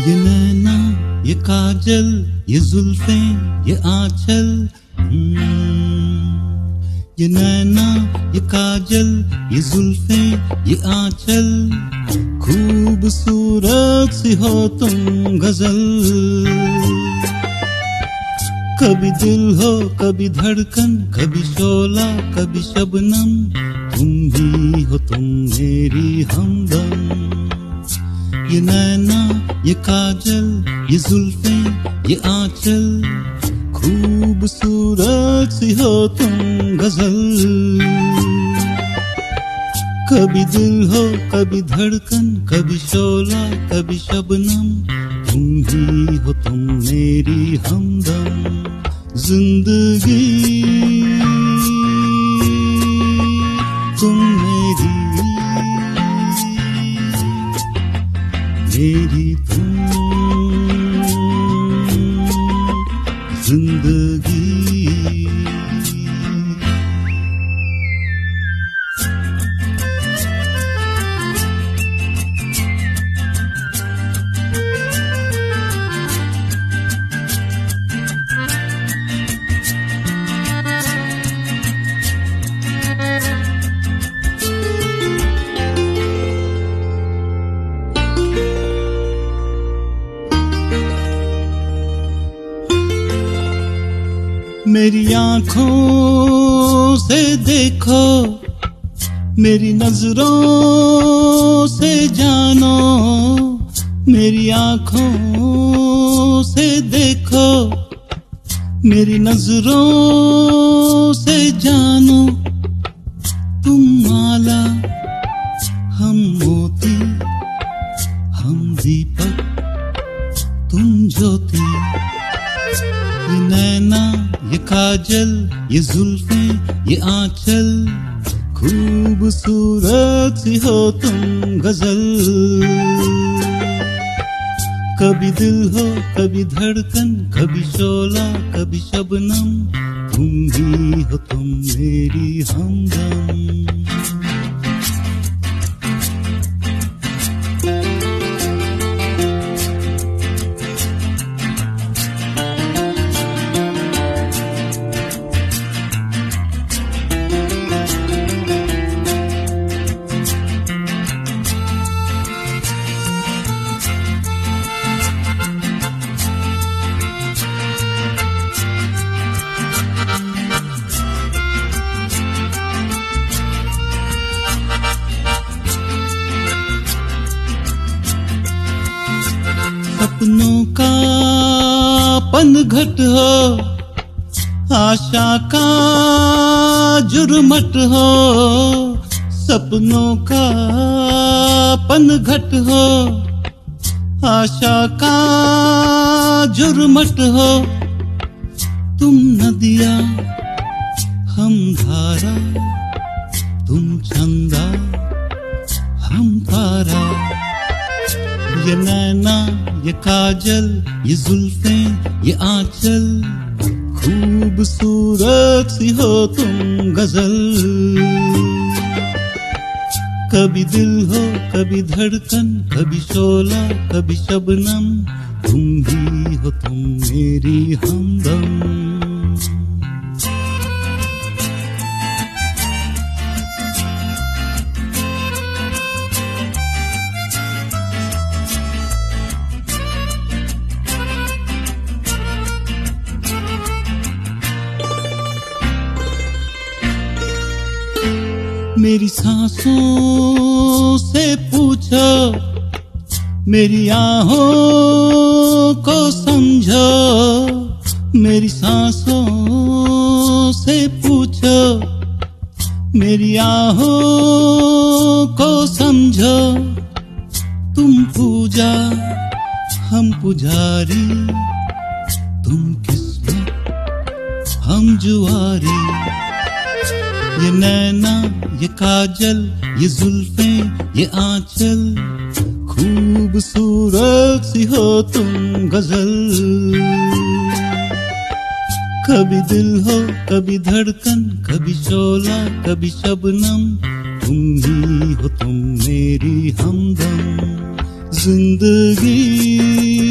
ये नैना, ये काजल, ये जुल्फें, ये आंचल, ये नैना, ये काजल, ये जुल्फें, ये आंचल, खूबसूरत सी हो तुम गजल। कभी दिल हो, कभी धड़कन, कभी शोला, कभी शबनम, तुम ही हो तुम मेरी हमदम। ये नैना, ये काजल, ये जुल्फें, ये आंचल, खूबसूरत सी हो तुम गजल। कभी दिल हो, कभी धड़कन, कभी शोला, कभी शबनम, तुम ही हो तुम मेरी हमदम। जिंदगी तुम मेरी तुम जिंदगी। मेरी आँखों से देखो, मेरी नजरों से जानो, मेरी आँखों से देखो, मेरी नजरों से जानो। तुम माला, हम मोती, हम दीपक, तुम ज्योति। ये नैना, ये काजल, ये जुल्फें, ये आंचल, खूबसूरत सी हो तुम गजल। कभी दिल हो, कभी धड़कन, कभी शोला, कभी शबनम, तुम ही हो तुम मेरी हमदम। सपनों का पनघट हो, आशा का जुर्मट हो। सपनों का पनघट हो, आशा का जुर्मट हो। तुम नदिया, हम धारा, तुम चंदा, हम तारा। ये नैना, ये काजल, ये जुल्फें, ये आंचल, खूबसूरत सी हो तुम गजल। कभी दिल हो, कभी धड़कन, कभी शोला, कभी शबनम, तुम ही हो तुम मेरी हमदम। मेरी सांसों से पूछो, मेरी आहों को समझो। मेरी सांसों से पूछो, मेरी आहों को समझो। तुम पूजा, हम पुजारी, तुम किस्मत, हम जुआरी। ये नैना, ये काजल, ये जुल्फें, ये आंचल, खूबसूरत सी हो तुम गजल। कभी दिल हो, कभी धड़कन, कभी शोला, कभी शबनम, तुम ही हो तुम मेरी हमदम। जिंदगी